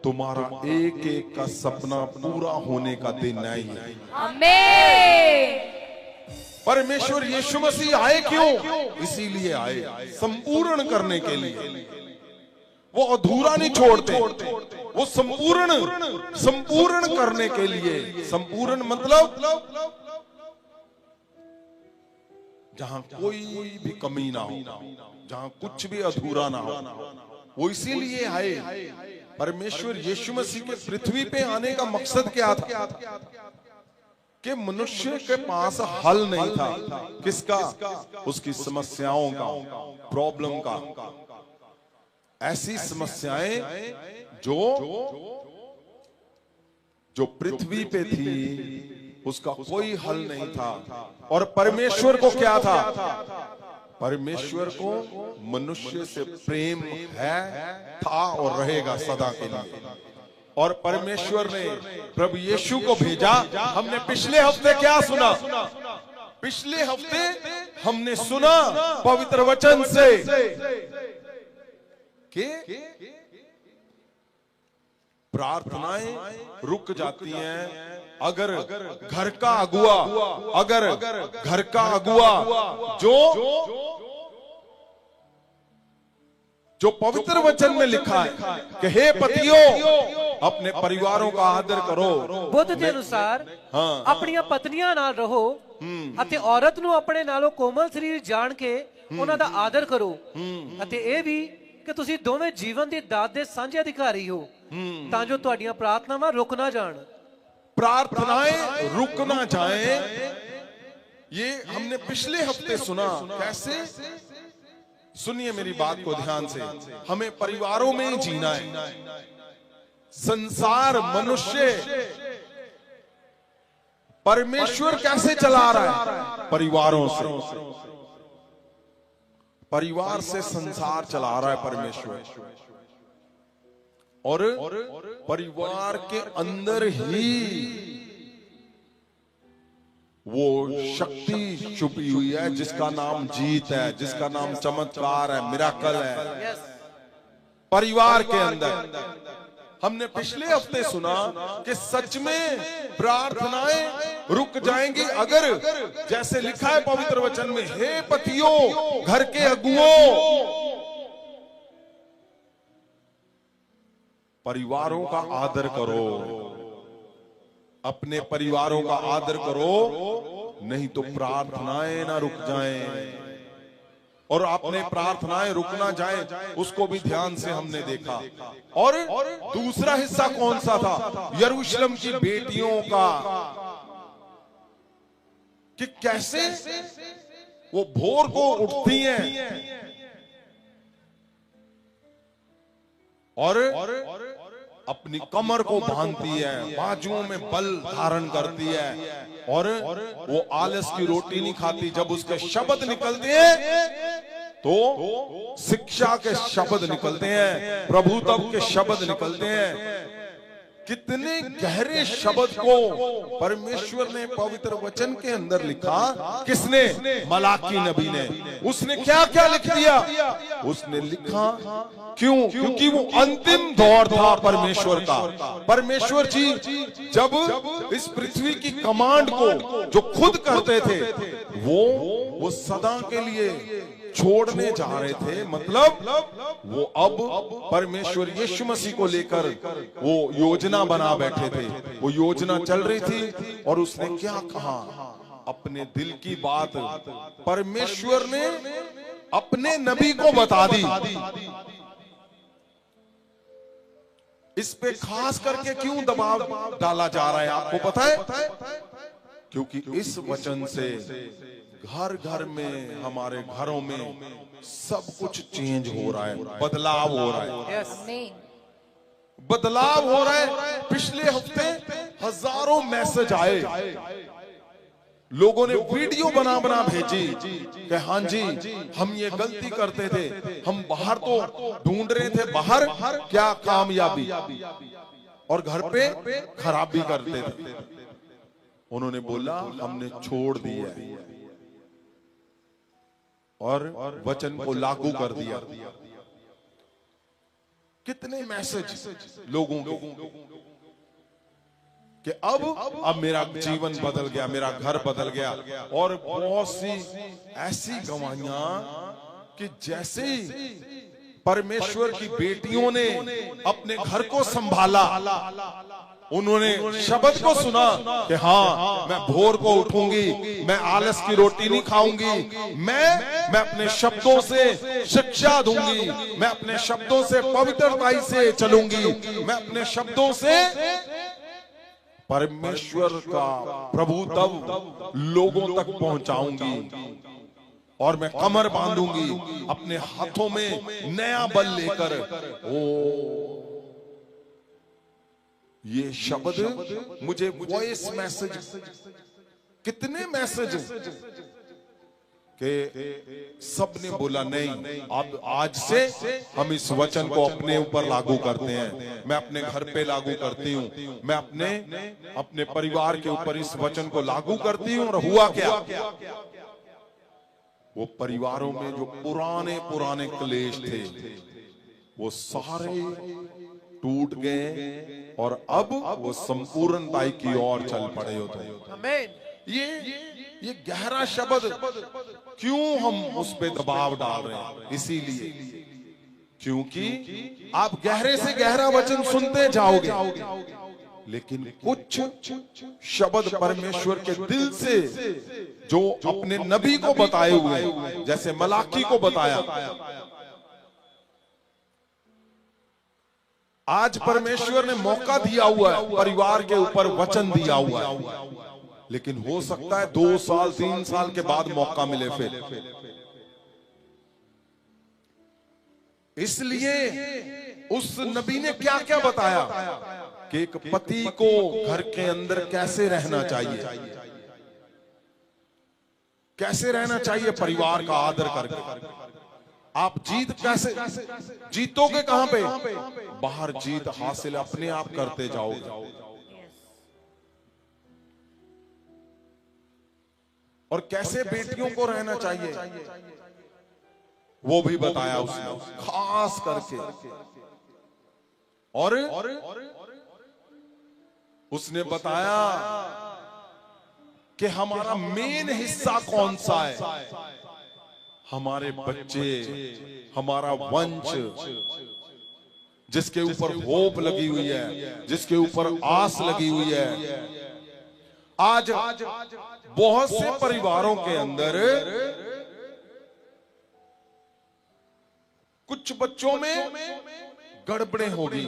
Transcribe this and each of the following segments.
तुम्हारा एक एक का सपना पूरा होने का दिन आई है। आमीन। परमेश्वर यीशु मसीह आए क्यों? इसीलिए आए, संपूर्ण करने के लिए। वो अधूरा नहीं छोड़ते, वो संपूर्ण करने के लिए। संपूर्ण मतलब जहां कोई भी कमी ना हो, जहां कुछ भी अधूरा ना हो, वो इसीलिए आए। परमेश्वर यीशु मसीह के पृथ्वी पे आने का मकसद क्या था? कि मनुष्य के पास हल नहीं था। किसका? उसकी समस्याओं का, प्रॉब्लम का। ऐसी समस्याएं जो पृथ्वी पे थी, उसका कोई हल नहीं था। और परमेश्वर को क्या था? परमेश्वर को मनुष्य से प्रेम है, था और रहेगा सदा के लिए। और परमेश्वर ने प्रभु यीशु को भेजा। हमने पिछले हफ्ते क्या सुना? पिछले हफ्ते हमने सुना पवित्र वचन से कि प्रार्थनाएं रुक जाती हैं अगर घर का अगुआ जो पवित्र वचन में लिखा है कि हे पतियों, अपने परिवारों का आदर करो। बुद्ध के अनुसार अपनी पत्नियां नाल रहो अते औरत ਨੂੰ ਆਪਣੇ ਨਾਲੋਂ ਕੋਮਲ ਸਰੀਰ ਜਾਣ ਕੇ ਉਹਨਾਂ ਦਾ ਆਦਰ ਕਰੋ ਅਤੇ ਇਹ ਵੀ ਕਿ ਤੁਸੀਂ ਦੋਵੇਂ ਜੀਵਨ ਦੀ ਦਾਤ ਦੇ ਸਾਂਝੇ ਅਧਿਕਾਰੀ ਹੋ ਤਾਂ ਜੋ ਤੁਹਾਡੀਆਂ ਪ੍ਰਾਰਥਨਾਵਾਂ ਰੁਕ ਨਾ ਜਾਣ। प्रार्थनाएं रुक ना जाएं, ये हमने पिछले हफ्ते सुना। कैसे? सुनिए मेरी बात को ध्यान से। हमें परिवारों में ही जीना है। संसार, मनुष्य, परमेश्वर कैसे चला रहा है? परिवारों से। परिवार से संसार चला रहा है परमेश्वर। और परिवार के अंदर ही वो शक्ति छुपी हुई है जिसका नाम जीत है, जिसका नाम चमत्कार है, मिराकल है। परिवार के अंदर हमने पिछले हफ्ते सुना कि सच में प्रार्थनाएं रुक जाएंगी अगर, जैसे लिखा है पवित्र वचन में, हे पतियों, घर के अगुओं, परिवारों का आदर करो, अपने परिवारों का आदर करो, नहीं तो प्रार्थनाएं ना रुक जाएं। और अपने प्रार्थनाएं रुक ना जाए, उसको भी ध्यान से हमने देखा। और दूसरा हिस्सा कौन सा था? यरूशलेम की बेटियों का, कि कैसे वो भोर को उठती हैं और अपनी कमर को बांधती है, बाजुओं में बल धारण करती है, और वो आलस की रोटी नहीं खाती। जब उसके शब्द निकलते हैं तो शिक्षा के शब्द निकलते हैं, प्रभुत्व के शब्द निकलते हैं। कितने गहरे शब्द को परमेश्वर ने पवित्र वचन के अंदर लिखा। किसने? मलाकी नबी ने। उसने क्या क्या लिख दिया? उसने लिखा, क्यों? क्योंकि वो अंतिम दौर था परमेश्वर का। परमेश्वर जी जब इस पृथ्वी की कमांड को जो खुद करते थे, वो सदा के लिए छोड़ने जा रहे थे। मतलब वो अब परमेश्वर यीशु मसीह को लेकर वो योजना बना बैठे थे। वो योजना चल रही थी और उसने क्या कहा? अपने दिल की बात परमेश्वर ने अपने नबी को बता दी। इस पे खास करके क्यों दबाव डाला जा रहा है आपको पता है? क्योंकि इस वचन से घर घर में, हमारे घरों में सब कुछ चेंज हो रहा है, बदलाव हो रहा है। बदलाव हो रहा है। पिछले हफ्ते हजारों मैसेज आए, लोगों ने वीडियो बना बना भेजी कि हाँ जी, हम ये गलती करते थे, हम बाहर तो ढूंढ रहे थे, बाहर क्या कामयाबी, और घर पे खराबी करते थे। उन्होंने बोला हमने छोड़ दिया और वचन को लागू कर दिया। कितने मैसेज लोगों के कि अब मेरा जीवन बदल गया, मेरा घर बदल गया। और बहुत सी ऐसी गवाहियां कि जैसे ही परमेश्वर की बेटियों ने अपने घर को संभाला, उन्होंने शब्द को सुना कि हाँ, मैं भोर को उठूंगी, मैं आलस की रोटी नहीं खाऊंगी, मैं अपने शब्दों से शिक्षा दूंगी, मैं अपने शब्दों से पवित्रताई से चलूंगी, मैं अपने शब्दों से परमेश्वर का प्रभुत्व लोगों तक पहुंचाऊंगी और मैं कमर बांधूंगी अपने हाथों में नया बल लेकर। ओ, ये शब्द मुझे वॉइस मैसेज, कितने मैसेज के सबने बोला नहीं, अब आज से हम इस वचन को अपने ऊपर लागू करते हैं, मैं अपने घर पे लागू करती हूँ, मैं अपने परिवार के ऊपर इस वचन को लागू करती हूँ। और हुआ क्या, वो परिवारों में जो पुराने पुराने क्लेश थे वो सारे टूट गए और अब वो संपूर्णता की ओर चल पड़े होते। आमीन। ये गहरा शब्द क्यों हम उस पे दबाव डाल रहे हैं? इसीलिए क्योंकि आप गहरे से गहरा वचन सुनते जाओगे, लेकिन कुछ शब्द परमेश्वर के दिल से जो अपने नबी को बताए हुए, जैसे मलाकी को बताया, आज परमेश्वर ने मौका दिया हुआ है, परिवार के ऊपर वचन दिया हुआ है, लेकिन हो सकता है 2 साल 3 साल के बाद मौका मिले फिर। इसलिए उस नबी ने क्या क्या बताया कि एक पति को घर के अंदर कैसे रहना चाहिए, कैसे रहना चाहिए परिवार का आदर करके। आप जीत कैसे जीतोगे? कहां पे? बाहर जीत हासिल अपने आप करते जाओगे। और कैसे बेटियों को रहना चाहिए वो भी बताया उसने खास करके। और उसने बताया कि हमारा मेन हिस्सा कौन सा है, हमारे बच्चे, हमारा वंश, जिसके ऊपर होप लगी हुई है, जिसके ऊपर आस लगी हुई है। आज बहुत से परिवारों के अंदर कुछ बच्चों में गड़बड़ें होगी।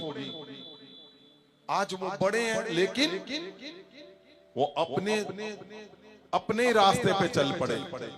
आज वो बड़े हैं लेकिन वो अपने रास्ते पे चल पड़े।